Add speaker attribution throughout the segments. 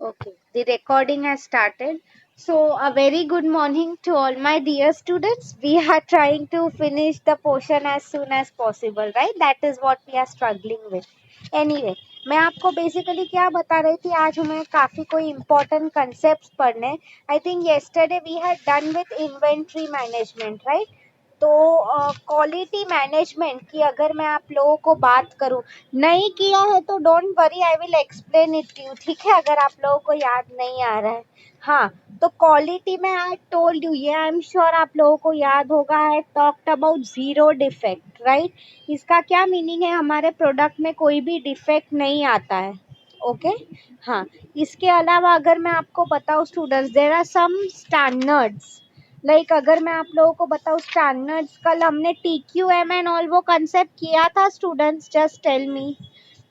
Speaker 1: Okay, the recording has started. So, a very good morning to all my dear students. We are trying to finish the portion as soon as possible, right? That is what we are struggling with. Anyway, मैं आपको basically क्या बता रही थी, आज हमें काफ़ी कोई इम्पोर्टेंट कंसेप्ट पढ़ने. I think yesterday we had done with inventory management, right? तो क्वालिटी मैनेजमेंट की अगर मैं आप लोगों को बात करूं, नहीं किया है तो don't worry, I will explain it to you, ठीक है? अगर आप लोगों को याद नहीं आ रहा है. हाँ, तो क्वालिटी में आई टोल्ड यू, ये आई एम श्योर आप लोगों को याद होगा, I talked about zero defect, right? इसका क्या मीनिंग है? हमारे प्रोडक्ट में कोई भी डिफेक्ट नहीं आता है. ओके हाँ, इसके अलावा अगर मैं आपको बताऊँ students, there are some standards. Like अगर मैं आप लोगों को बताऊँ स्टैंडर्ड्स, कल हमने TQM एंड ऑल वो कंसेप्ट किया था students, just tell me.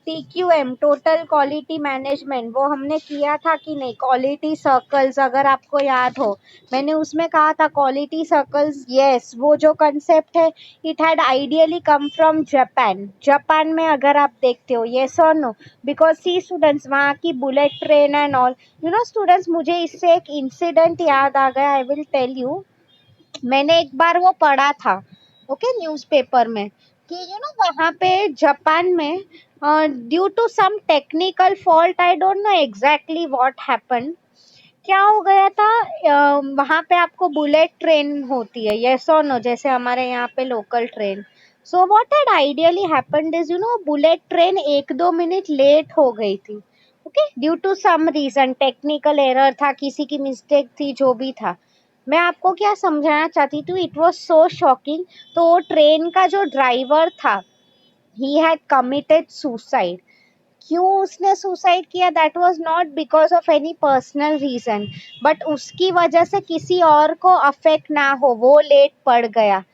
Speaker 1: TQM, total quality management, वो हमने किया था कि नहीं? क्वालिटी सर्कल्स, अगर आपको याद हो, मैंने उसमें कहा था क्वालिटी सर्कल्स. यस, वो जो कंसेप्ट है, it had ideally come from Japan. Japan में अगर आप देखते हो, यस और नो? बिकॉज सी स्टूडेंट्स, वहाँ की bullet train and all, you know students, मुझे इससे एक इंसिडेंट याद आ गया. I will tell you. मैंने एक बार वो पढ़ा था, ओके, न्यूज़पेपर में, कि यू नो वहाँ पे जापान में due to some technical fault, I don't know exactly what happen, क्या हो गया था. वहाँ पे आपको बुलेट ट्रेन होती है, यस और नो, जैसे हमारे यहाँ पे local train. So what had ideally happened is, you know, bullet train 1-2 minute late हो गई थी. Okay, due to some reason, technical error था, किसी की मिस्टेक थी, जो भी था. मैं आपको क्या समझाना चाहती थी, इट वाज सो शॉकिंग. तो वो ट्रेन का जो ड्राइवर था, ही हैड कमिटेड सुसाइड. क्यों उसने सुसाइड किया? That was not because of any personal reason, but उसकी वजह से किसी और को अफेक्ट ना हो, वो लेट पड़ गया.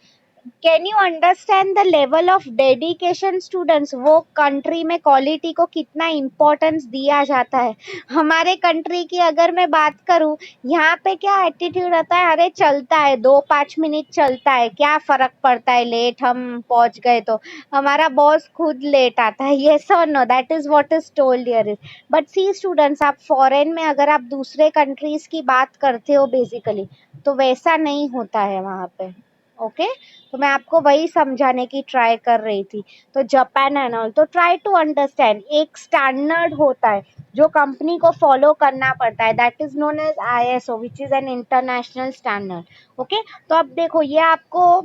Speaker 1: Can you understand the level of dedication students? वो कंट्री में क्वालिटी को कितना इम्पोर्टेंस दिया जाता है. हमारे कंट्री की अगर मैं बात करूं, यहाँ पे क्या एटीट्यूड रहता है, अरे चलता है, 2-5 मिनट चलता है, क्या फर्क पड़ता है, लेट हम पहुंच गए तो. हमारा बॉस खुद लेट आता है. येस और no? That is what is told here is. But see students, आप फॉरेन में अगर आप दूसरे कंट्रीज की बात करते हो बेसिकली, तो वैसा नहीं होता है वहाँ पे. ओके, तो मैं आपको वही समझाने की ट्राई कर रही थी. तो जापान एंड ऑल, तो ट्राई टू अंडरस्टैंड, एक स्टैंडर्ड होता है जो कंपनी को फॉलो करना पड़ता है, that is known as ISO, which is an international standard. Okay, तो अब देखो, ये आपको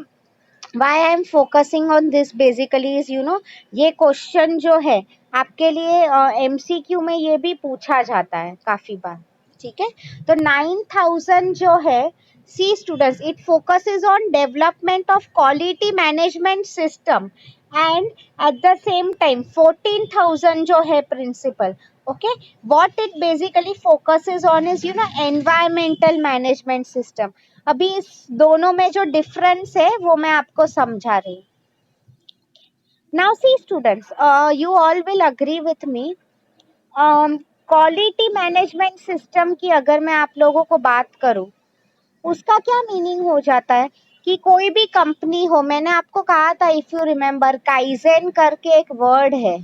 Speaker 1: why I am focusing on this basically is, you know, ये क्वेश्चन जो है आपके लिए MCQ में ये भी पूछा जाता है काफी बार. ठीक है, तो 9000 जो है, see students, it focuses on development of quality management system, and at the same time 14000 जो है principle. Okay, what it basically focuses on is, you know, environmental management system. अभी इस दोनों में जो डिफरेंस है वो मैं आपको समझा रही हूँ. Now see students, you all will agree with me. Quality management system की अगर मैं आप लोगों को बात करूं, उसका क्या मीनिंग हो जाता है कि कोई भी कंपनी हो, मैंने आपको कहा था, इफ यू रिमेम्बर, काइजेन करके एक वर्ड है,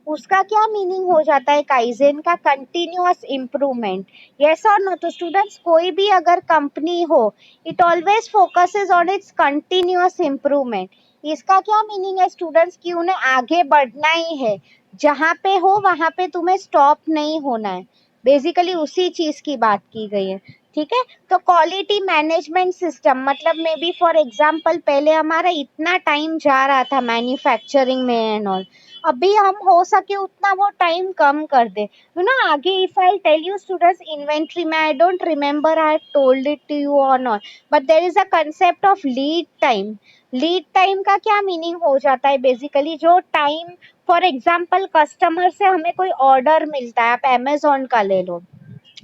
Speaker 1: उसका क्या मीनिंग हो जाता है काइजेन का? Continuous improvement. यस और नो? तो स्टूडेंट्स, कोई भी अगर कंपनी हो, it always focuses on it's continuous improvement. इसका क्या मीनिंग है स्टूडेंट्स? कि उन्हें आगे बढ़ना ही है, जहाँ पे हो वहाँ पे तुम्हें स्टॉप नहीं होना है. बेसिकली उसी चीज की बात की गई है. ठीक है, तो क्वालिटी मैनेजमेंट सिस्टम मतलब, मे बी फॉर एग्जाम्पल, पहले हमारा इतना टाइम जा रहा था मैन्युफैक्चरिंग में एंड ऑल, अभी हम हो सके उतना वो टाइम कम कर दे. यू नो, आगे if I tell you students, inventory में, I don't remember I told it to you और not, but there is a concept of lead time. Lead time का क्या मीनिंग हो जाता है? बेसिकली जो टाइम, फॉर एग्जाम्पल, कस्टमर से हमें कोई ऑर्डर मिलता है, आप अमेजोन का ले लो.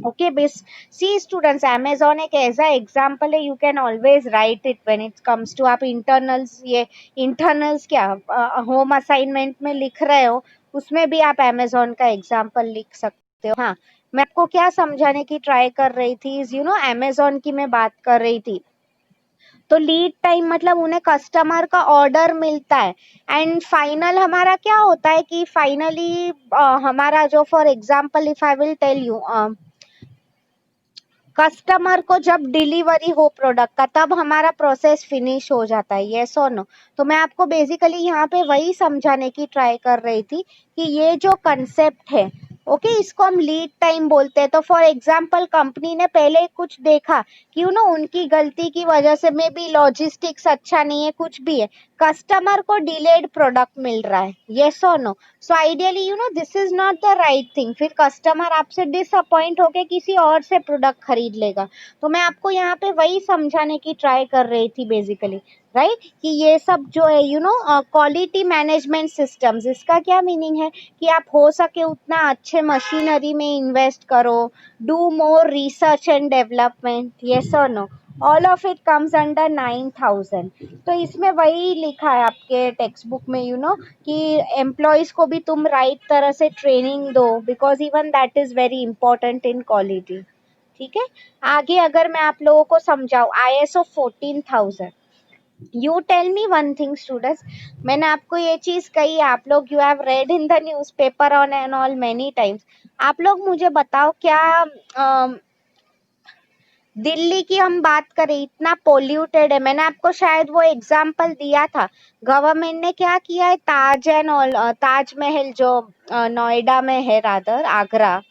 Speaker 1: Okay, base see students, Amazon एक ऐसा एग्जाम्पल है, you can always write it when it comes to, आप इंटरनल्स, ये इंटरनल्स क्या होम असाइनमेंट में लिख रहे हो, उसमें भी आप अमेजोन का एग्जाम्पल लिख सकते हो. हाँ, मैं आपको क्या समझाने की ट्राई कर रही थी, यू नो, अमेजोन की मैं बात कर रही थी. तो लीड टाइम मतलब उन्हें कस्टमर का ऑर्डर मिलता है, एंड फाइनल हमारा क्या होता है कि फाइनली हमारा जो, for example if I will tell you, customer को जब डिलीवरी हो प्रोडक्ट का तब हमारा प्रोसेस फिनिश हो जाता है, यस और नो। तो मैं आपको बेसिकली यहाँ पे वही समझाने की ट्राई कर रही थी कि ये जो कंसेप्ट है, ओके, इसको हम लीड टाइम बोलते हैं। तो फॉर एग्जांपल कंपनी ने पहले कुछ देखा कि उनकी गलती की वजह से मे बी लॉजिस्टिक्स अच्छा नहीं है, कुछ भी है, कस्टमर को डिलेड प्रोडक्ट मिल रहा है, यस और no. So ideally this is not the right thing, फिर कस्टमर आपसे डिसअपॉइंट होके किसी और से प्रोडक्ट खरीद लेगा। तो मैं आपको यहाँ पे वही समझाने की ट्राई कर रही थी बेसिकली, राइट, कि ये सब जो है क्वालिटी मैनेजमेंट सिस्टम्स, इसका क्या मीनिंग है कि आप हो सके उतना अच्छे मशीनरी में इन्वेस्ट करो, do more research and development, yes और no. All of it comes under 9,000। तो इसमें वही लिखा है आपके टेक्स्ट बुक में कि एम्प्लॉयज को भी तुम राइट तरह से ट्रेनिंग दो, because even that is very important in quality. ठीक है, आगे अगर मैं आप लोगों को समझाऊं, ISO 14,000, you tell me one thing students, मैंने आपको ये चीज कही, आप लोग you have read in the newspaper on and all many times, आप लोग मुझे बताओ क्या दिल्ली की हम बात करें, इतना पोल्यूटेड है, मैंने आपको शायद वो एग्जाम्पल दिया था, गवर्नमेंट ने क्या किया है, ताज एंड ऑल, ताजमहल जो नोएडा में है, रादर आगरा,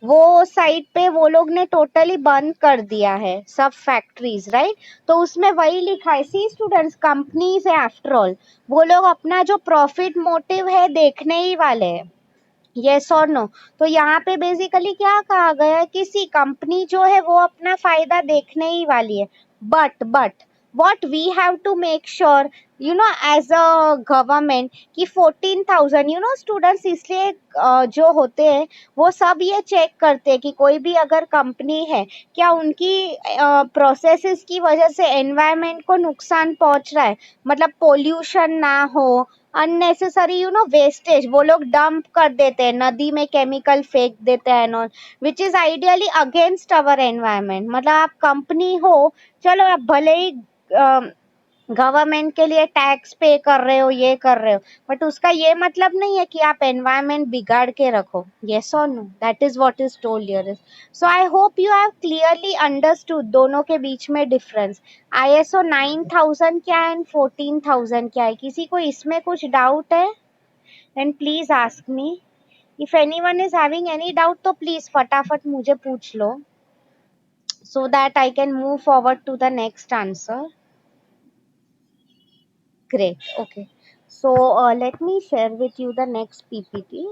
Speaker 1: वो साइड पे वो लोग ने टोटली बंद कर दिया है सब फैक्ट्रीज, राइट। तो उसमें वही लिखा है, सी स्टूडेंट्स, कंपनीज है आफ्टर ऑल, वो लोग अपना जो प्रॉफिट मोटिव है देखने ही वाले हैं, यस और नो। तो यहाँ पे बेसिकली क्या कहा गया है, किसी कंपनी जो है वो अपना फायदा देखने ही वाली है, but what we have to make sure as a government कि 14,000 स्टूडेंट्स, इसलिए जो होते हैं वो सब ये चेक करते हैं कि कोई भी अगर कंपनी है, क्या उनकी प्रोसेसेस की वजह से एनवायरनमेंट को नुकसान पहुंच रहा है, मतलब पोल्यूशन ना हो, अननेसेसरी वेस्टेज वो लोग डंप कर देते हैं, नदी में केमिकल फेंक देते हैं, non which is ideally against our environment. मतलब आप कंपनी हो, चलो आप भले ही गवर्नमेंट के लिए टैक्स पे कर रहे हो, ये कर रहे हो, बट उसका ये मतलब नहीं है कि आप एनवायरनमेंट बिगाड़ के रखो, यस और no, that is what is told here. So I hope you have clearly understood दोनों के बीच में डिफरेंस, ISO 9,000 क्या है एंड 14,000 क्या है। किसी को इसमें कुछ डाउट है, then please ask me. If anyone is having any doubt तो please फटाफट मुझे पूछ लो, so that I can move forward to the next answer. Great. Okay. So let me share with you the next PPT.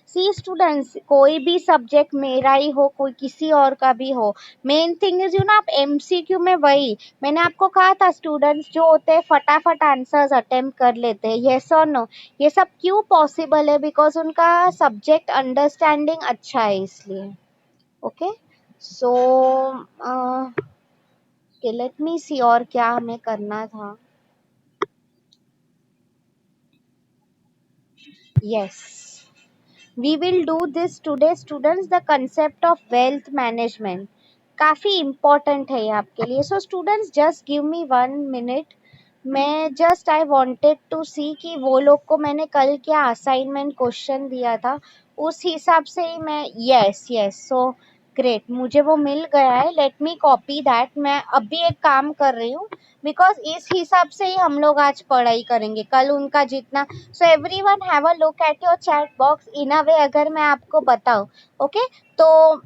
Speaker 1: See students, कोई भी subject मेरा ही हो, कोई किसी और का भी हो, मेन थिंग इज आप MCQ में, वही मैंने आपको कहा था, स्टूडेंट्स जो होते हैं फटाफट आंसर्स अटेम्प्ट कर लेते हैं, यस और नो। ये सब क्यों पॉसिबल है, बिकॉज उनका सब्जेक्ट अंडरस्टैंडिंग अच्छा है, इसलिए। ओके, सो लेट मी सी और क्या हमें करना था। Yes, we will do this today students, the concept of wealth management काफी important है ये आपके लिए। So students just give me 1 minute, मैं जस्ट आई वांटेड टू सी कि वो लोग को मैंने कल क्या असाइनमेंट क्वेश्चन दिया था, उस हिसाब से ही मैं, यस यस, सो ग्रेट, मुझे वो मिल गया है, लेट मी कॉपी दैट। मैं अभी एक काम कर रही हूँ, बिकॉज इस हिसाब से ही हम लोग आज पढ़ाई करेंगे, कल उनका जितना। So everyone have a look at your chat box in a way, अगर मैं आपको बताऊं, ओके, तो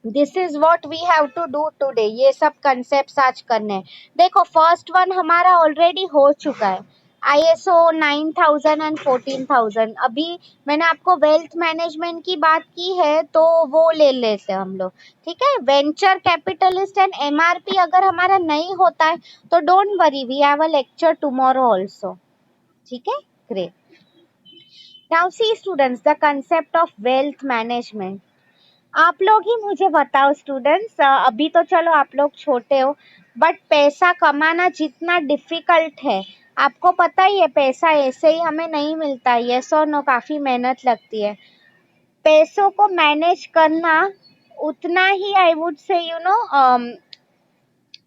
Speaker 1: this is what we have to do today, ये सब कंसेप्ट आज करने हैं। देखो फर्स्ट वन हमारा ऑलरेडी हो चुका है, ISO 9,000 एंड 14,000। अभी मैंने आपको वेल्थ मैनेजमेंट की बात की है, तो वो ले लेते हैं हम लोग, ठीक है। वेंचर कैपिटलिस्ट एंड MRP अगर हमारा नहीं होता है तो don't worry, we have a lecture tomorrow also, ठीक है। Great, now see students, the concept of wealth management. आप लोग ही मुझे बताओ स्टूडेंट्स, अभी तो चलो आप लोग छोटे हो, बट पैसा कमाना जितना डिफिकल्ट है, आपको पता ही है, पैसा ऐसे ही हमें नहीं मिलता, यस और नो, काफी मेहनत लगती है। पैसों को मैनेज करना उतना ही, आई वुड से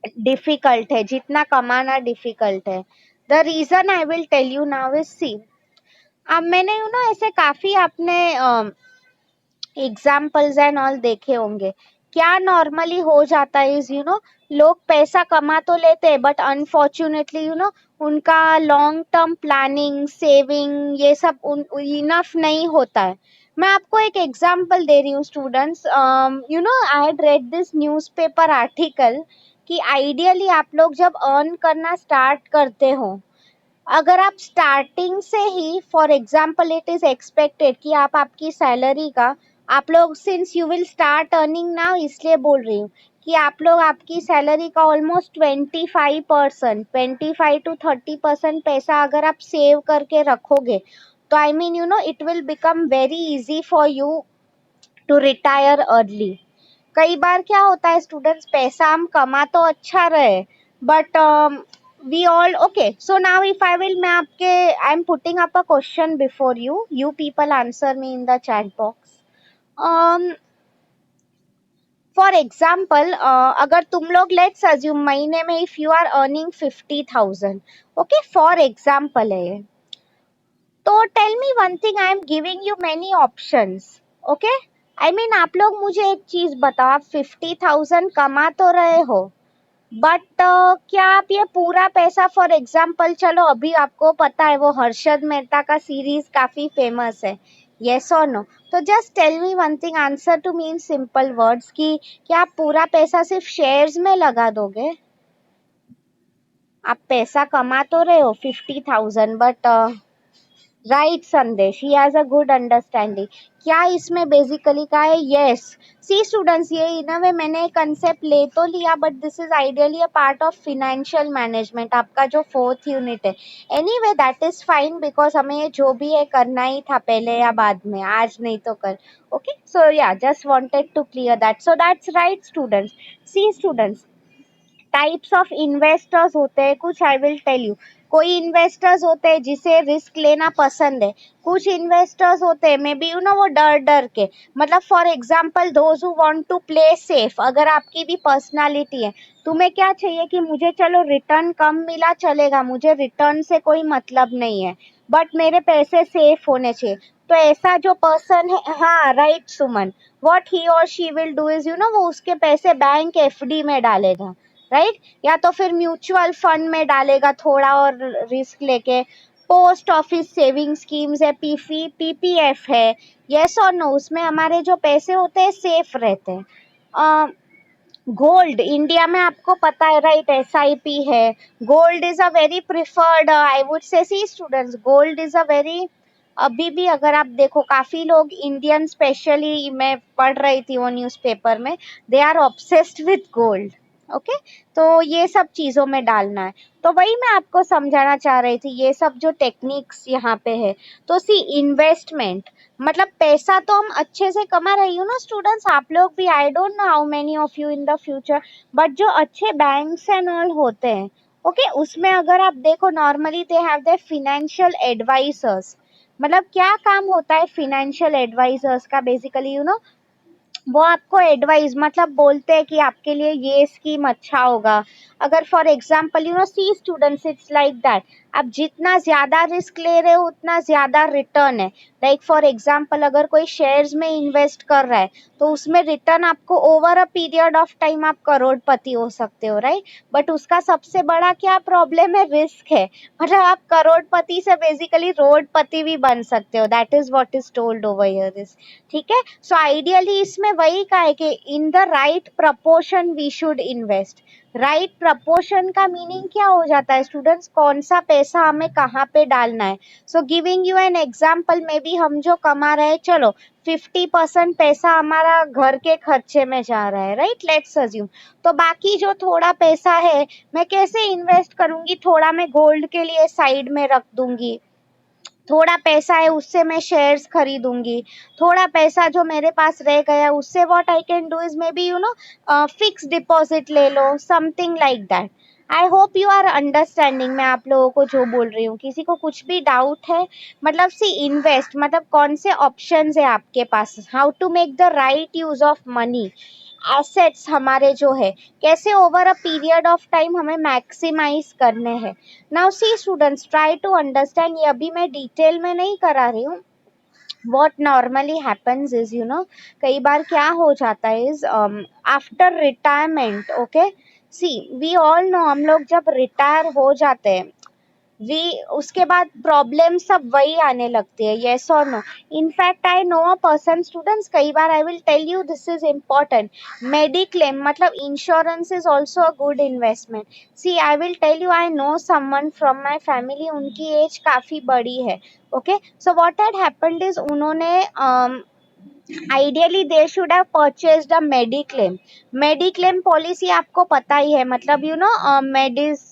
Speaker 1: डिफिकल्ट है, जितना कमाना डिफिकल्ट है। The reason I will tell you now is, see, अब मैंने ऐसे काफी आपने एग्जाम्पल्स एंड ऑल देखे होंगे। क्या नॉर्मली हो जाता है इज, लोग पैसा कमा तो लेते हैं बट अनफॉर्चुनेटली उनका लॉन्ग टर्म प्लानिंग, सेविंग, ये सब इनफ नहीं होता है। मैं आपको एक एग्जांपल दे रही हूँ students. I had read this newspaper article कि आइडियली आप लोग जब अर्न करना स्टार्ट करते हो, अगर आप स्टार्टिंग से ही, for example it is expected कि आप आपकी सैलरी का, आप लोग since you will start earning now, इसलिए बोल रही हूँ कि आप लोग आपकी सैलरी का ऑलमोस्ट 25%, 25 to 30% पैसा अगर आप सेव करके रखोगे, तो I mean it will become very easy for you to retire early. कई बार क्या होता है स्टूडेंट्स, पैसा हम कमा तो अच्छा रहे but we all, okay, so now if I will, मैं आपके, I am putting up a question before you, you people answer me in the chat box. For example, अगर तुम लोग, लेट्स अज्यूम महीने में if you are earning 50,000, okay, for example है ये, तो tell me one thing, I am giving you many options, okay, I mean आप लोग मुझे एक चीज बताओ, आप 50,000 कमा तो रहे हो बट क्या आप ये पूरा पैसा, फॉर एग्जाम्पल, चलो अभी आपको पता है वो हर्षद मेहता का सीरीज काफी फेमस है, यस और नो, तो just tell me one thing, answer to me in simple words, कि क्या आप पूरा पैसा सिर्फ शेयर्स में लगा दोगे? आप पैसा कमा तो रहे हो 50,000 बट, राइट संदेश, he has a good understanding. क्या इसमें बेसिकली क्या है, यस, सी स्टूडेंट्स, ये इन अ वे मैंने कंसेप्ट ले तो लिया but this is ideally a part of financial management, आपका जो 4th यूनिट है। Anyway that is fine, because हमें ये जो भी है करना ही था पहले या बाद में, आज नहीं तो कल, okay, so yeah just wanted to clear that, so that's right students. See students, types of investors होते हैं कुछ, आई विल टेल यू। कोई इन्वेस्टर्स होते हैं जिसे रिस्क लेना पसंद है, कुछ इन्वेस्टर्स होते हैं मे बी वो डर डर के, मतलब for example those who want to play safe, अगर आपकी भी पर्सनालिटी है, तुम्हें क्या चाहिए कि मुझे चलो रिटर्न कम मिला चलेगा, मुझे रिटर्न से कोई मतलब नहीं है बट मेरे पैसे सेफ होने चाहिए, तो ऐसा जो पर्सन है, हाँ राइट सुमन, व्हाट ही और शी विल डू इज वो उसके पैसे बैंक एफडी में डालेगा, राइट, या तो फिर म्यूचुअल फंड में डालेगा थोड़ा और रिस्क लेके, पोस्ट ऑफिस सेविंग स्कीम्स है, पीफी पीपीएफ है, यस और नो, उसमें हमारे जो पैसे होते हैं सेफ रहते हैं। गोल्ड, इंडिया में आपको पता है राइट, एसआईपी है, gold is a very preferred, I would say, see students, gold is a very, अभी भी अगर आप देखो काफी लोग इंडियन, स्पेशली मैं पढ़ रही थी वो न्यूज़पेपर में, they are obsessed with gold, okay, तो ये सब चीजों में डालना है, तो वही मैं आपको समझाना चाह रही थी, ये सब जो टेक्निक्स यहाँ पे है, तो सी इन्वेस्टमेंट, मतलब पैसा तो हम अच्छे से कमा रही हूँ ना स्टूडेंट्स, आप लोग भी, आई don't know how many of you in the future, but जो अच्छे बैंक्स एंड ऑल होते हैं, ओके, उसमें अगर आप देखो normally they have their financial advisors, मतलब क्या काम होता है फिनेंशियल एडवाइजर्स का, बेसिकली वो आपको एडवाइस, मतलब बोलते हैं कि आपके लिए ये स्कीम अच्छा होगा, अगर for example see students, it's like that, आप जितना ज्यादा रिस्क ले रहे हो उतना ज्यादा रिटर्न है, लाइक फॉर एग्जांपल अगर कोई शेयर्स में इन्वेस्ट कर रहा है, तो उसमें रिटर्न आपको over a period of time आप करोड़पति हो सकते हो, राइट, बट उसका सबसे बड़ा क्या प्रॉब्लम है, रिस्क है, मतलब आप करोड़पति से बेसिकली रोडपति भी बन सकते हो, that is what is told over here, ठीक है, सो आइडियली इसमें वही का है कि in the right proportion we should invest, right proportion का मीनिंग क्या हो जाता है स्टूडेंट्स, कौन सा पैसा हमें कहाँ पे डालना है, so giving you an example, may be हम जो कमा रहे हैं, चलो 50% पैसा हमारा घर के खर्चे में जा रहा है, राइट, लेट्स अज्यूम, तो बाकी जो थोड़ा पैसा है मैं कैसे इन्वेस्ट करूंगी, थोड़ा मैं गोल्ड के लिए साइड में रख दूंगी, थोड़ा पैसा है उससे मैं शेयर्स खरीदूंगी, थोड़ा पैसा जो मेरे पास रह गया उससे what I can do is maybe fix deposit ले लो, something like that. I hope you are understanding मैं आप लोगों को जो बोल रही हूँ, किसी को कुछ भी डाउट है, मतलब सी इन्वेस्ट मतलब कौन से ऑप्शंस है आपके पास, how to make the right use of money, assets हमारे जो है कैसे over a period of time हमें मैक्सिमाइज करने हैं. Now see students, try to understand. ये अभी मैं डिटेल में नहीं करा रही हूँ. what normally happens is, कई बार क्या हो जाता है is after retirement, okay, see we all know हम लोग जब रिटायर हो जाते हैं वी उसके बाद प्रॉब्लम सब वही आने लगती है. येस और no. In fact I know a person students, कई बार I will tell you this is important. Mediclaim मतलब insurance is also a good investment. See I will tell you, I know someone from my family, उनकी age काफी बड़ी है. Okay, so what had happened is उन्होंने ideally they should have purchased a mediclaim. Mediclaim policy आपको पता ही है, मतलब मेडिस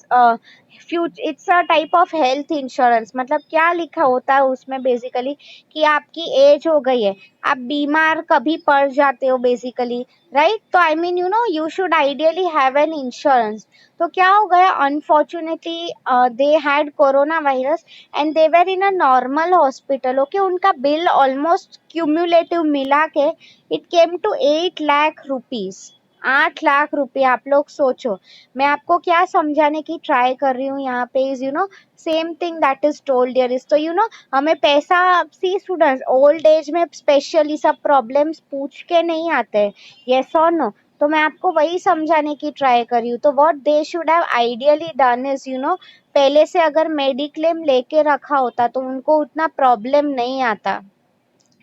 Speaker 1: it's a type of health insurance. मतलब क्या लिखा होता है उसमें बेसिकली कि आपकी एज हो गई है, आप बीमार कभी पड़ जाते हो बेसिकली, राइट. तो I mean you should ideally have an insurance. तो क्या हो गया, unfortunately they had corona virus and they were in a normal hospital. Okay, उनका बिल ऑलमोस्ट क्यूमुलेटिव मिला के it came to 8 lakh rupees. 8 lakh रुपये. आप लोग सोचो, मैं आपको क्या समझाने की ट्राई कर रही हूँ यहाँ पे is same thing that is told here is. तो हमें पैसा, सी स्टूडेंट्स, ओल्ड एज में स्पेशली सब प्रॉब्लम्स पूछ के नहीं आते हैं. यस और नो. तो मैं आपको वही समझाने की ट्राई कर रही हूँ. तो what they should have ideally done is पहले से अगर मेडिक्लेम लेके रखा होता तो उनको उतना प्रॉब्लम नहीं आता.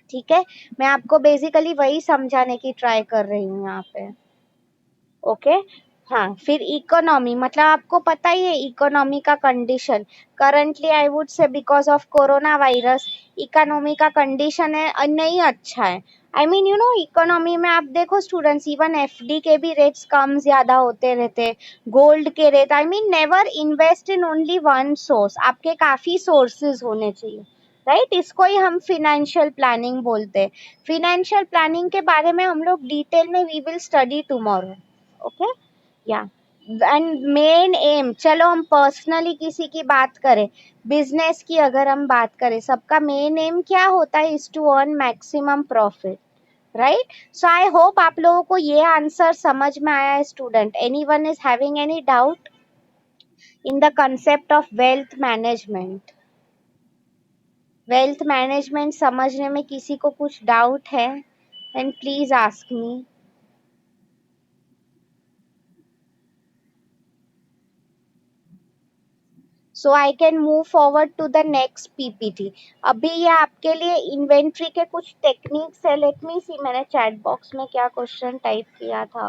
Speaker 1: ठीक है, मैं आपको बेसिकली वही समझाने की ट्राई कर रही हूँ यहाँ पे. ओके, हाँ. फिर इकोनॉमी, मतलब आपको पता ही है इकोनॉमी का कंडीशन करंटली आई वुड से because of corona virus economy का कंडीशन है नहीं अच्छा है. आई मीन इकोनॉमी में आप देखो स्टूडेंट्स, इवन एफडी के भी रेट्स कम ज्यादा होते रहते. गोल्ड के rate, I mean never invest in only one source. आपके काफी सोर्सेज होने चाहिए, राइट. इसको ही हम फिनेंशियल प्लानिंग बोलते हैं. फिनेंशियल प्लानिंग के बारे में हम लोग डिटेल में we will study tomorrow. Okay, yeah. And main um, चलो हम पर्सनली किसी की बात करें, बिजनेस की अगर हम बात करें, सबका मेन एम क्या होता है, is to earn maximum profit, right. So I hope आप लोगों को ये आंसर समझ में आया है student. Anyone is having any doubt in the concept of wealth management? Wealth management समझने में किसी को कुछ डाउट है, and please ask me. So I can move forward to the next PPT. अभी ये आपके लिए इन्वेंट्री के कुछ टेक्निक्स है. लेट मी सी, मैंने चैट बॉक्स में क्या क्वेश्चन टाइप किया था.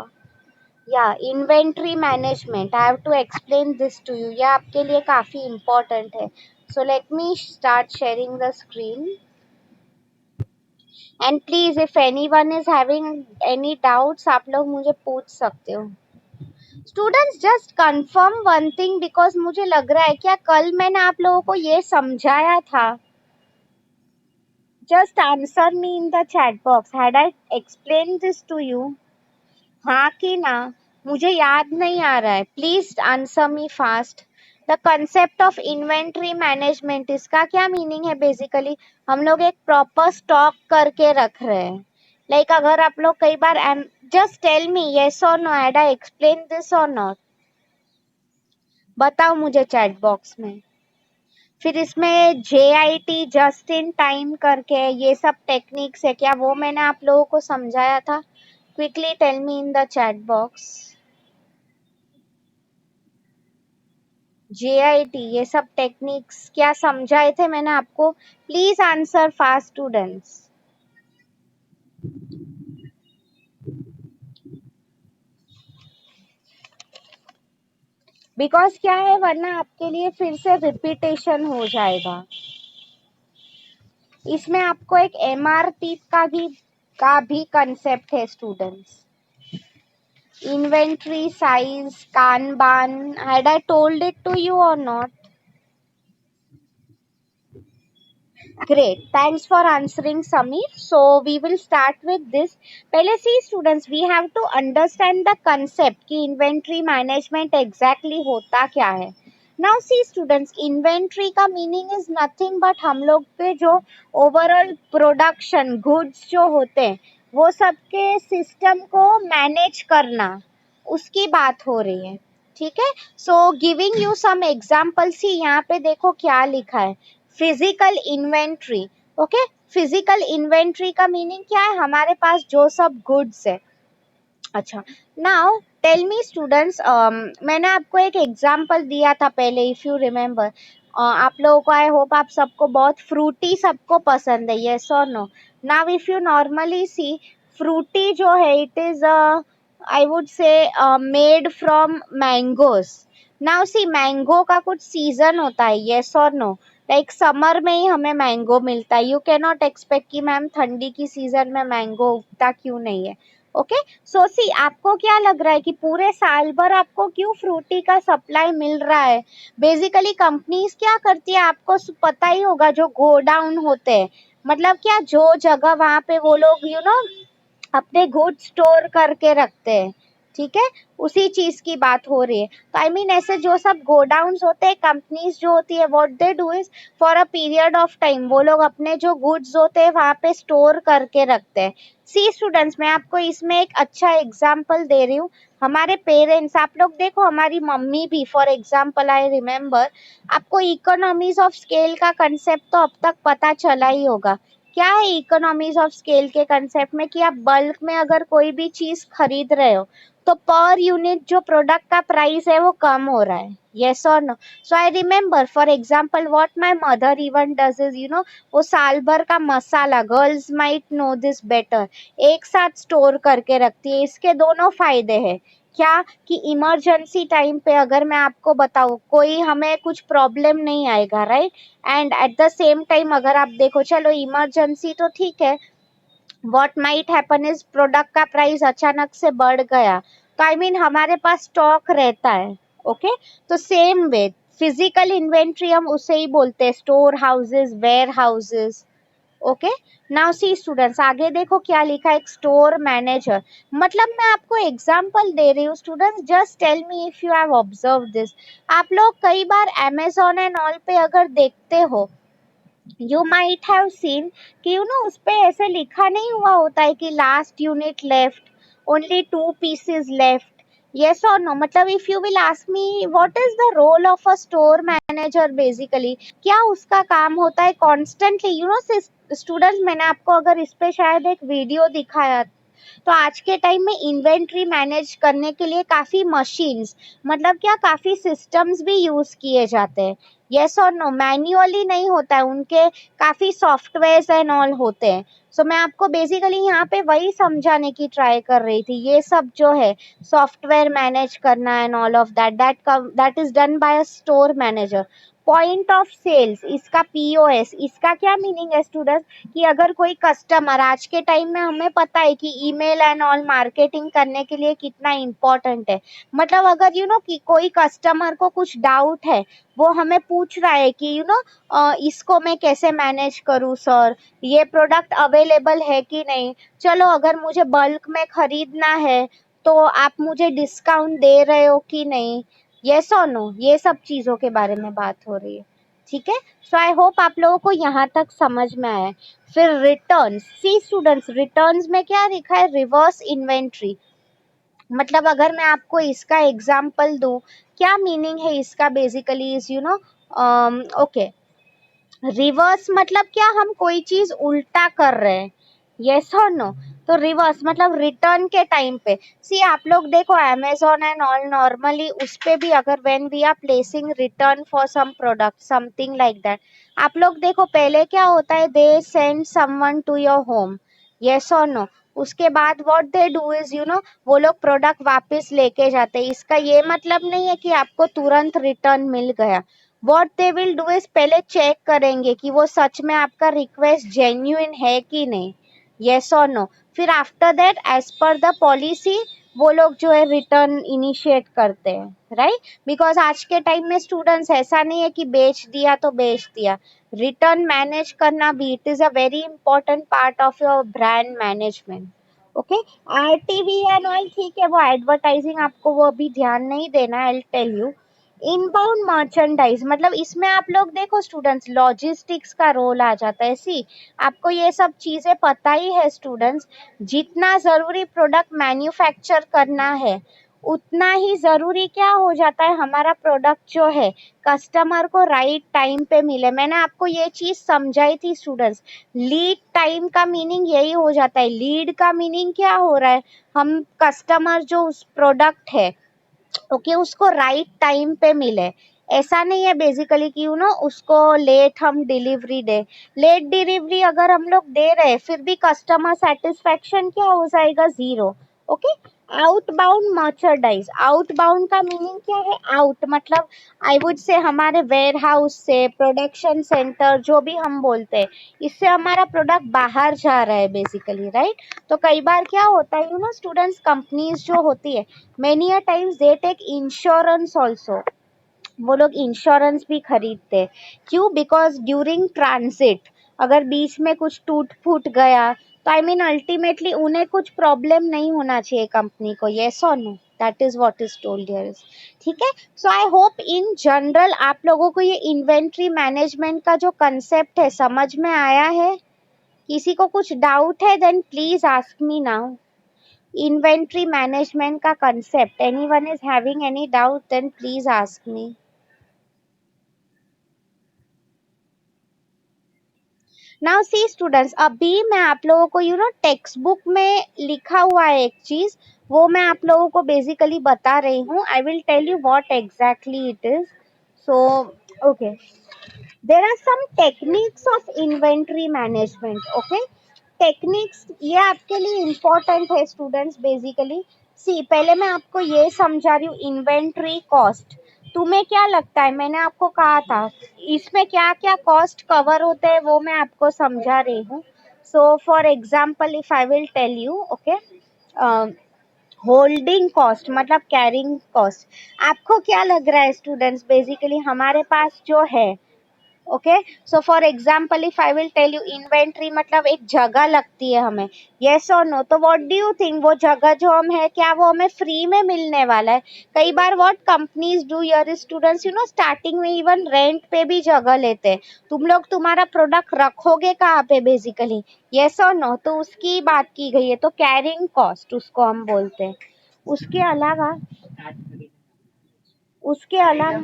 Speaker 1: या, inventory management, I have to explain this to you. ये आपके लिए काफी इंपॉर्टेंट है. So let me start sharing the screen. And please if anyone is having any doubts, आप लोग मुझे पूछ सकते हो. Students just confirm one thing, because मुझे लग रहा है क्या कल मैंने आप लोगों को ये समझाया था. Just answer me in the chat box, had I explain this to you? हाँ कि ना, मुझे याद नहीं आ रहा है. Please answer me fast. The concept of inventory management, इसका क्या मीनिंग है बेसिकली? हम लोग एक प्रॉपर स्टॉक करके रख रहे हैं. लाइक अगर आप लोग कई बार, जस्ट टेल मी येस और no, had I explain this और नॉट? बताओ मुझे चैट बॉक्स में. फिर इसमें JIT, जस्ट इन टाइम करके ये सब टेक्निक्स है क्या, वो मैंने आप लोगों को समझाया था? Quickly tell me in the chat box. JIT ये सब टेक्निक्स क्या समझाए थे मैंने आपको? Please answer fast students. Because क्या है, वरना आपके लिए फिर से रिपीटेशन हो जाएगा. इसमें आपको एक MRP का भी कंसेप्ट है students. Inventory size, Kanban. Had I told it to you or not? Great. Thanks for answering, Samir. So we will start with this. पहले see students, we have to understand the concept कि inventory management exactly होता क्या है. Now see students, inventory का meaning is nothing but हम लोग पे जो overall production goods जो होते हैं वो सबके सिस्टम को मैनेज करना, उसकी बात हो रही है। ठीक है, so giving you some example, see यहाँ पे देखो क्या लिखा है, physical inventory. Okay, physical inventory का मीनिंग क्या है, हमारे पास जो सब गुड्स है। अच्छा, नाउ टेल मी स्टूडेंट्स, मैंने आपको एक एग्जांपल दिया था पहले, इफ यू रिमेम्बर। आप लोगों को, आई होप आप सबको बहुत फ्रूटी सबको पसंद है, यस और no. Now if you normally see, Frooti जो है it is I would say made from mangoes. Now see, mango का कुछ सीजन होता है, यस और नो। लाइक समर में ही हमें मैंगो मिलता है, यू कैन नॉट एक्सपेक्ट कि मैम ठंडी की सीजन में मैंगो उगता क्यों नहीं है। ओके, सो सी, आपको क्या लग रहा है कि पूरे साल भर आपको क्यों फ्रूटी का सप्लाई मिल रहा है? बेसिकली कंपनीज क्या करती है, आपको पता ही होगा, जो गोडाउन होते हैं, मतलब क्या, जो जगह वहां पे वो लोग अपने गुड्स स्टोर करके रखते हैं। ठीक है, उसी चीज की बात हो रही है। तो आई मीन ऐसे जो सब गोडाउन्स होते हैं, कंपनीज जो होती है, what they do is, for a period of time वो लोग अपने जो गुड्स होते हैं वहां पे स्टोर करके रखते हैं। सी स्टूडेंट्स, मैं आपको इसमें एक अच्छा एग्जाम्पल दे रही हूँ। हमारे पेरेंट्स, आप लोग देखो, हमारी मम्मी भी, फॉर एग्जाम्पल आई रिमेम्बर, आपको इकोनॉमीज ऑफ स्केल का कंसेप्ट तो अब तक पता चला ही होगा। क्या है इकोनॉमीज ऑफ स्केल के कंसेप्ट में, कि आप बल्क में अगर कोई भी चीज खरीद रहे हो तो पर यूनिट जो प्रोडक्ट का प्राइस है वो कम हो रहा है, यस और no. So I remember, for example what my mother even does is, वो साल भर का मसाला, girls might know this better, एक साथ स्टोर करके रखती है। इसके दोनों फायदे हैं, क्या, कि इमरजेंसी टाइम पे अगर मैं आपको बताऊं, कोई हमें कुछ प्रॉब्लम नहीं आएगा, right. And at the same time अगर आप देखो, चलो इमरजेंसी तो ठीक है, what might happen is product का प्राइस अचानक से बढ़ गया, तो आई मीन हमारे पास स्टॉक रहता है। ओके, तो सेम वे फिजिकल इन्वेंट्री हम उसे ही बोलते हैं, storehouses, warehouses. Okay, now see students, आगे देखो क्या लिखा है, एक स्टोर मैनेजर। मतलब मैं आपको एग्जांपल दे रही हूँ students, just tell me if you have observe this. आप लोग कई बार अमेजोन एंड ऑल पे अगर देखते हो, यू माइट हैव सीन कि उस पे ऐसे लिखा नहीं हुआ होता है कि last unit left, only 2 pieces left, yes और नो। मतलब if you will ask me what is the role of a store manager, basically क्या उसका काम होता है, कॉन्स्टेंटली स्टूडेंट्स, मैंने आपको अगर इस पे शायद एक वीडियो दिखाया, तो आज के टाइम में इन्वेंट्री मैनेज करने के लिए काफी मशीन्स, मतलब क्या, काफी सिस्टम्स भी यूज किए जाते हैं, यस और नो। मैन्युअली नहीं होता है, उनके काफी सॉफ्टवेयर एंड ऑल होते हैं। सो मैं आपको बेसिकली यहाँ पे वही समझाने की ट्राई कर रही थी, ये सब जो है सॉफ्टवेयर मैनेज करना and all of that is done by a store manager. Point of sales, इसका पीओएस, इसका क्या मीनिंग है स्टूडेंट, कि अगर कोई कस्टमर, आज के टाइम में हमें पता है कि ईमेल एंड ऑल मार्केटिंग करने के लिए कितना इम्पोर्टेंट है। मतलब अगर कि कोई कस्टमर को कुछ डाउट है, वो हमें पूछ रहा है कि इसको मैं कैसे मैनेज करूँ सर, ये प्रोडक्ट अवेलेबल है कि नहीं, चलो अगर मुझे बल्क में खरीदना है तो आप मुझे डिस्काउंट दे रहे हो कि नहीं, यस और नो, ये सब चीजों के बारे में बात हो रही है। ठीक है, सो आई होप आप लोगों को यहाँ तक समझ में आया है। फिर रिटर्न्स, सी स्टूडेंट्स, रिटर्न्स में क्या लिखा है, रिवर्स इन्वेंट्री। मतलब अगर मैं आपको इसका एग्जांपल दूं, क्या मीनिंग है इसका, बेसिकली इज ओके, रिवर्स मतलब क्या, हम कोई चीज उल्टा कर रहे हैं, यस और नो। तो रिवर्स मतलब रिटर्न के टाइम पे, सी आप लोग देखो अमेजोन एंड ऑल, नॉर्मली उस पे भी अगर when we are placing return for some product something like that, आप लोग देखो पहले क्या होता है, they send someone to your home, yes और नो। उसके बाद व्हाट दे डू इज वो लोग प्रोडक्ट वापस लेके जाते हैं। इसका ये मतलब नहीं है कि आपको तुरंत रिटर्न मिल गया। What they will do is पहले चेक करेंगे कि वो सच में आपका रिक्वेस्ट जेन्युइन है कि नहीं, यस और नो। फिर after that as per the policy वो लोग जो है रिटर्न इनिशिएट करते हैं, राइट। बिकॉज आज के टाइम में स्टूडेंट्स ऐसा नहीं है कि बेच दिया तो बेच दिया, रिटर्न मैनेज करना भी it is a very important part of your brand management. Okay, RTV and all ठीक है, वो एडवर्टाइजिंग आपको वो अभी ध्यान नहीं देना, I will tell you. Inbound merchandise मतलब इसमें आप लोग देखो स्टूडेंट्स, लॉजिस्टिक्स का रोल आ जाता है। सी, आपको ये सब चीजें पता ही है स्टूडेंट्स, जितना जरूरी प्रोडक्ट मैन्युफैक्चर करना है उतना ही जरूरी क्या हो जाता है, हमारा प्रोडक्ट जो है कस्टमर को राइट टाइम पे मिले। मैंने आपको ये चीज समझाई थी स्टूडेंट्स। लीड टाइम का मीनिंग यही हो जाता है। लीड का मीनिंग क्या हो रहा है, हम कस्टमर जो उस प्रोडक्ट है ओके उसको राइट टाइम पे मिले। ऐसा नहीं है बेसिकली कि उसको लेट हम डिलीवरी दे। लेट डिलीवरी अगर हम लोग दे रहे फिर भी कस्टमर सेटिस्फेक्शन क्या हो जाएगा, zero. Okay. Outbound merchandise, outbound का मीनिंग क्या है, आउट मतलब आई वुड से हमारे वेयर हाउस से, प्रोडक्शन सेंटर जो भी हम बोलते हैं, इससे हमारा प्रोडक्ट बाहर जा रहा है बेसिकली, राइट। तो कई बार क्या होता है स्टूडेंट्स, कंपनीज जो होती है many a times they take insurance also। वो लोग इंश्योरेंस भी खरीदते हैं। क्यों? बिकॉज ड्यूरिंग ट्रांजिट अगर बीच में कुछ टूट फूट गया तो आई मीन अल्टीमेटली उन्हें कुछ प्रॉब्लम नहीं होना चाहिए कंपनी को। येस और no, that is what is told here is. ठीक है। So I hope in general आप लोगों को ये इन्वेंट्री मैनेजमेंट का जो कंसेप्ट है समझ में आया है। किसी को कुछ डाउट है then please ask me now. Inventory management का concept, anyone is having any doubt then please ask me। Now see students, अभी मैं आप लोगों को टेक्स्ट बुक में लिखा हुआ है एक चीज, वो मैं आप लोगों को बेसिकली बता रही हूँ। I will tell you what exactly it is. So okay, there are some techniques of inventory management. Okay, techniques ये आपके लिए इम्पोर्टेंट है स्टूडेंट्स बेसिकली। सी, पहले मैं आपको ये समझा रही हूँ इन्वेंट्री कॉस्ट। तुम्हें क्या लगता है, मैंने आपको कहा था इसमें क्या क्या कॉस्ट कवर होते हैं वो मैं आपको समझा रही हूँ। So for example if I will tell you, okay, holding cost मतलब कैरिंग कॉस्ट। आपको क्या लग रहा है स्टूडेंट्स, बेसिकली हमारे पास जो है, okay, so for example if I will tell you inventory मतलब एक जगह लगती है हमें। येस और नो, तो व्हाट डू यू थिंक, वो जगह जो हम है क्या वो हमें फ्री में मिलने वाला है? कई बार what companies do your students, starting में इवन रेंट पे भी जगह लेते हैं। तुम लोग तुम्हारा प्रोडक्ट रखोगे कहाँ पे बेसिकली? येस और नो, तो उसकी बात की गई है, तो कैरिंग कॉस्ट उसको हम बोलते हैं। उसके अलावा उसके अलावा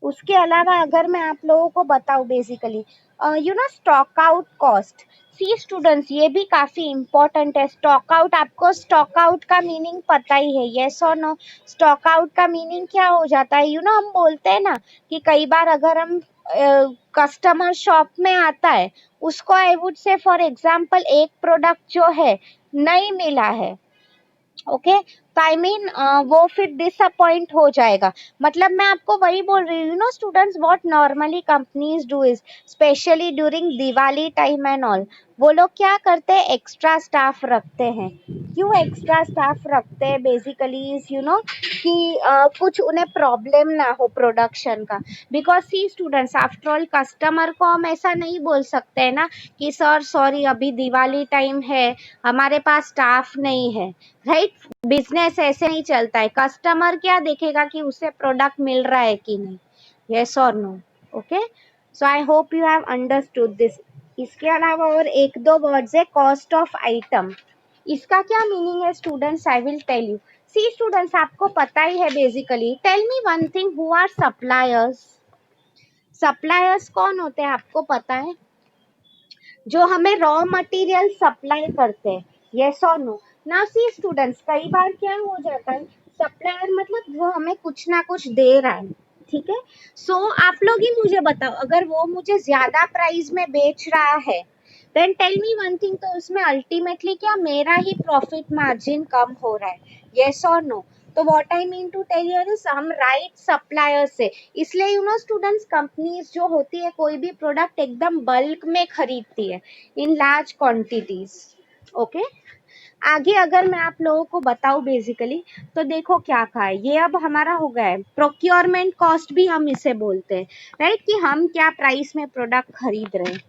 Speaker 1: उसके अलावा अगर मैं आप लोगों को बताऊं बेसिकली स्टॉक आउट कॉस्ट। सी स्टूडेंट्स, ये भी काफी इंपॉर्टेंट है। स्टॉक आउट, आपको स्टॉक आउट का मीनिंग पता ही है, येस और नो। स्टॉक आउट का मीनिंग क्या हो जाता है, हम बोलते हैं ना कि कई बार अगर हम कस्टमर शॉप में आता है, उसको आई वुड से फॉर एग्जाम्पल एक प्रोडक्ट जो है नहीं मिला है, ओके, तो आई मीन वो फिर डिसअपॉइंट हो जाएगा। मतलब मैं आपको वही बोल रही हूँ students, what normally companies do is specially during Diwali time and all, वो लोग क्या करते हैं, एक्स्ट्रा स्टाफ रखते हैं। क्यों एक्स्ट्रा स्टाफ रखते हैं बेसिकली इज कि कुछ उन्हें प्रॉब्लम ना हो प्रोडक्शन का। Because see students, after all customer को हम ऐसा नहीं बोल सकते हैं ना कि सर सॉरी अभी दिवाली टाइम है, हमारे पास स्टाफ नहीं है, राइट। बिजनेस ऐसे नहीं चलता है। कस्टमर क्या देखेगा कि उसे प्रोडक्ट मिल रहा है कि नहीं, यस और no. Okay, so I hope you have understood this. इसके अलावा और एक दो वर्ड्स है, कॉस्ट ऑफ आइटम। इसका क्या मीनिंग है students, I will tell you. See students, आपको पता ही है basically, tell me one thing, who are suppliers? Suppliers कौन होते हैं आपको पता है? जो हमें रॉ मटेरियल सप्लाई करते हैं, यस और नो। ना सी स्टूडेंट्स, कई बार क्या हो जाता है, सप्लायर मतलब वो हमें कुछ ना कुछ दे रहा है, ठीक है। सो आप लोग ही मुझे बताओ, अगर वो मुझे ज्यादा प्राइस में बेच रहा है then tell me one thing, तो उसमें अल्टीमेटली क्या मेरा ही प्रॉफिट मार्जिन कम हो रहा है, यस और नो। तो what I mean to tell you is हम राइट सप्लायर से, इसलिए स्टूडेंट्स, कंपनीज जो होती है कोई भी प्रोडक्ट एकदम बल्क में खरीदती है, इन लार्ज क्वांटिटीज। ओके, आगे अगर मैं आप लोगों को बताऊं बेसिकली, तो देखो क्या कहा है, ये अब हमारा हो गया है प्रोक्योरमेंट कॉस्ट भी हम इसे बोलते हैं, राइट, कि हम क्या प्राइस में प्रोडक्ट खरीद रहे हैं।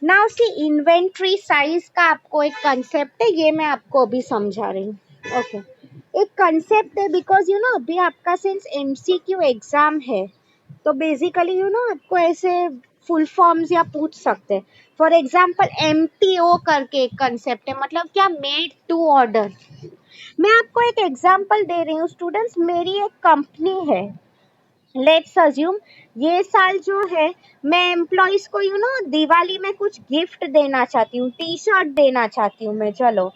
Speaker 1: नाउ सी, इन्वेंट्री साइज का आपको एक कंसेप्ट है, ये मैं आपको अभी समझा रही हूँ। ओके, एक कंसेप्ट है, बिकॉज अभी आपका सिंस एमसीक्यू एग्जाम है, तो बेसिकली आपको ऐसे फुल फॉर्म्स या पूछ सकते हैं। फॉर एग्जाम्पल एमटीओ करके एक कंसेप्ट है, मतलब क्या, मेड टू ऑर्डर। मैं आपको एक एग्जाम्पल दे रही हूँ स्टूडेंट्स, मेरी एक कंपनी है, लेट्स अज्यूम ये साल जो है मैं एम्प्लॉयज को दिवाली में कुछ गिफ्ट देना चाहती हूँ, टी शर्ट देना चाहती हूँ मैं, चलो।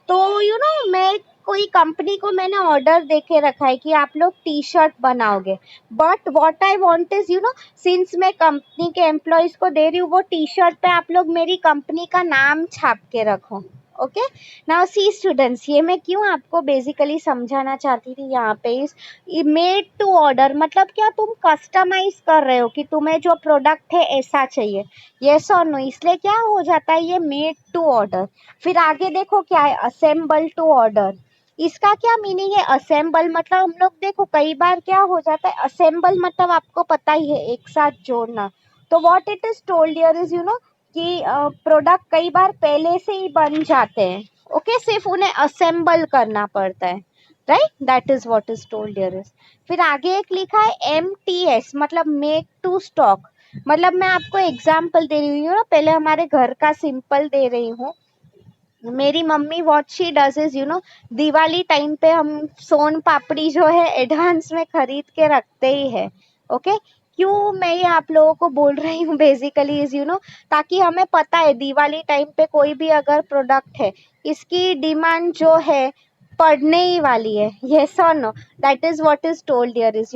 Speaker 1: तो मैं कोई कंपनी को मैंने ऑर्डर दे के रखा है कि आप लोग टी शर्ट बनाओगे, but what I want is since मैं कंपनी के एम्प्लॉयज को दे रही हूँ, वो टी शर्ट पे आप लोग मेरी कंपनी का नाम छाप के रखो। ओके, नाउ सी स्टूडेंट्स, ये मैं क्यों आपको बेसिकली समझाना चाहती थी यहाँ पे, इस मेड टू ऑर्डर मतलब क्या, तुम कस्टमाइज कर रहे हो कि तुम्हें जो प्रोडक्ट है ऐसा चाहिए, यस और नो, इसलिए क्या हो जाता है ये मेड टू ऑर्डर। फिर आगे देखो क्या है, असेंबल टू ऑर्डर। इसका क्या मीनिंग है, असेंबल मतलब हम लोग देखो कई बार क्या हो जाता है, असेंबल मतलब आपको पता ही है एक साथ जोड़ना। तो what it is told here is कि प्रोडक्ट कई बार पहले से ही बन जाते हैं, ओके, सिर्फ उन्हें असेंबल करना पड़ता है, right, that is what is told here is. फिर आगे एक लिखा है एमटीएस मतलब मेक टू स्टॉक। मतलब मैं आपको एग्जाम्पल दे रही हूँ ना, पहले हमारे घर का सिंपल दे रही हूँ। मेरी mummy what she does is Diwali time पे हम सोन पापड़ी जो है एडवांस में खरीद के रखते ही है। ओके, क्यों मैं ये आप लोगों को बोल रही हूँ बेसिकली इज ताकि हमें पता है दिवाली टाइम पे कोई भी अगर प्रोडक्ट है, इसकी डिमांड जो है पड़ने ही वाली है, यस और no, that is what is told here is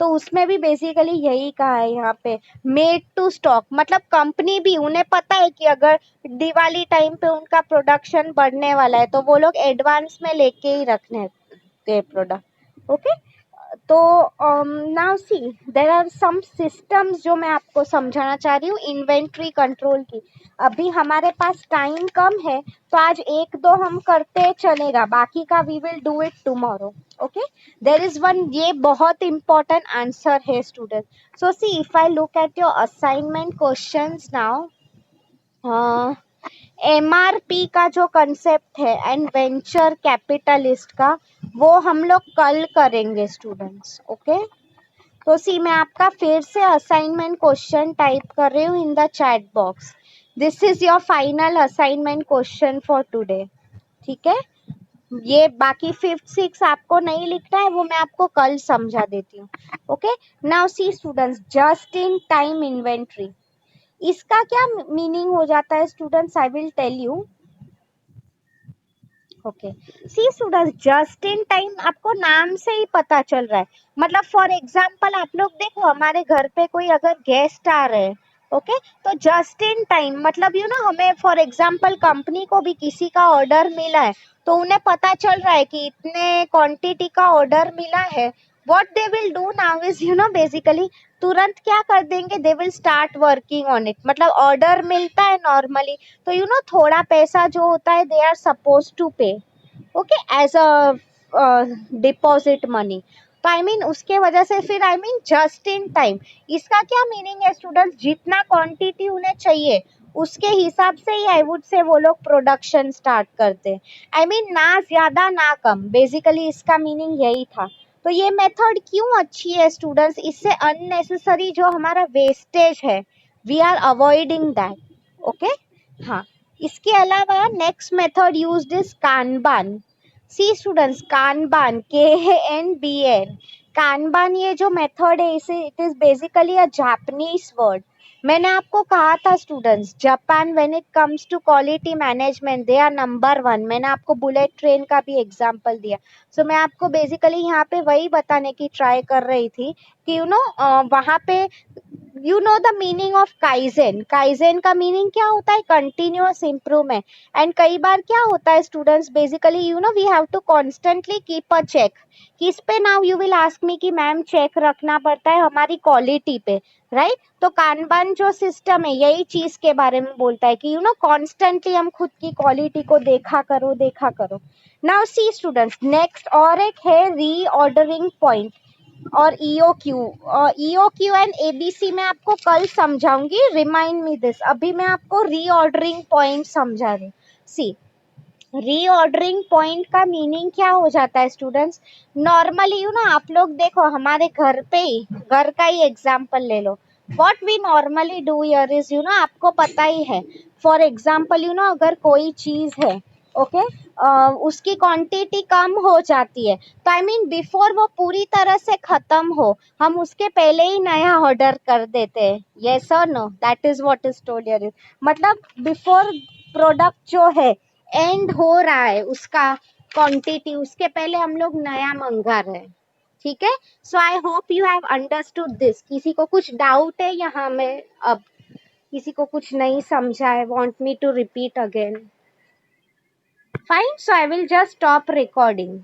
Speaker 1: तो उसमें भी बेसिकली यही कहा है यहाँ पे, मेड टू स्टॉक मतलब कंपनी भी उन्हें पता है कि अगर दिवाली टाइम पे उनका प्रोडक्शन बढ़ने वाला है तो वो लोग एडवांस में लेके ही रखने के प्रोडक्ट। ओके, तो now see there are some systems जो मैं आपको समझाना चाह रही हूँ इन्वेंट्री कंट्रोल की। अभी हमारे पास टाइम कम है, तो आज एक दो हम करते चलेगा, बाकी का we will do it tomorrow. Okay, there is one, ये बहुत इंपॉर्टेंट आंसर है student. So see if I look at your assignment questions now, MRP का जो कंसेप्ट है एंड वेंचर कैपिटलिस्ट का, वो हम लोग कल करेंगे स्टूडेंट्स। ओके, तो सी मैं आपका फिर से असाइनमेंट क्वेश्चन टाइप कर रही हूँ इन the chat box. This is your final assignment question for today. ठीक है, ये बाकी फिफ्थ सिक्स आपको नहीं लिखना है, वो मैं आपको कल समझा देती हूँ। Okay, now see students, just in time inventory, इसका क्या मीनिंग हो जाता है students, I will tell you. Okay, see students, just in time आपको नाम से ही पता चल रहा है। मतलब फॉर एग्जांपल आप लोग देखो हमारे घर पे कोई अगर गेस्ट आ रहे हैं, ओके, तो जस्ट इन टाइम मतलब हमें फॉर एग्जांपल कंपनी को भी किसी का ऑर्डर मिला है, तो उन्हें पता चल रहा है कि इतने क्वांटिटी का ऑर्डर मिला है। What they will do now is basically तुरंत क्या कर देंगे, they will start working on it. मतलब ऑर्डर मिलता है नॉर्मली, तो थोड़ा पैसा जो होता है they are suppose to pay, okay, as a deposit money. तो आई मीन उसके वजह से फिर I mean just in time, इसका क्या मीनिंग है स्टूडेंट्स, जितना क्वांटिटी उन्हें चाहिए उसके हिसाब से ही आई वुड से वो लोग प्रोडक्शन स्टार्ट करते हैं। आई मीन ना ज्यादा ना कम, बेसिकली इसका मीनिंग यही था। तो ये मेथड क्यों अच्छी है स्टूडेंट्स, इससे अननेसेसरी जो हमारा वेस्टेज है we are avoiding that. Okay, हाँ, इसके अलावा next method used is kanban. See students, kanban, KANBAN, kanban ये जो मेथड है इसे it is basically a Japanese word. मैंने आपको कहा था students, Japan when it comes to quality management they are number one. मैंने आपको बुलेट ट्रेन का भी एग्जांपल दिया। सो मैं आपको बेसिकली यहाँ पे वही बताने की ट्राई कर रही थी कि वहाँ पे the meaning of kaizen. Kaizen का मीनिंग क्या होता है, कंटिन्यूअस इम्प्रूवमेंट। एंड कई बार क्या होता है students, basically we have to constantly keep a check. किस पे, now you will ask me कि मैम चेक रखना पड़ता है हमारी क्वालिटी पे, राइट। तो कानबान जो सिस्टम है यही चीज के बारे में बोलता है कि कॉन्स्टेंटली हम खुद की क्वालिटी को देखा करो, देखा करो। नाउ सी स्टूडेंट्स, नेक्स्ट और एक है रीऑर्डरिंग पॉइंट और EOQ। EOQ एंड ABC मैं आपको कल समझाऊंगी, रिमाइंड मी दिस, अभी मैं आपको रीऑर्डरिंग पॉइंट समझा रही। सी रीऑर्डरिंग पॉइंट का मीनिंग क्या हो जाता है स्टूडेंट्स? नॉर्मली आप लोग देखो, हमारे घर पे ही, घर का ही एग्जांपल ले लो। What we normally do here is आपको पता ही है। फॉर एग्जांपल अगर कोई चीज है, ओके, उसकी क्वांटिटी कम हो जाती है, तो आई मीन बिफोर वो पूरी तरह से खत्म हो, हम उसके पहले ही नया ऑर्डर कर देते हैं। यस और no? That is what is told here. मतलब बिफोर प्रोडक्ट जो है एंड हो रहा है, उसका क्वांटिटी, उसके पहले हम लोग नया मंगा रहे हैं। ठीक है? So I hope you have understood this. किसी को कुछ डाउट है यहाँ में? अब किसी को कुछ नहीं समझा है, want me to repeat again? Fine, so I will just stop recording.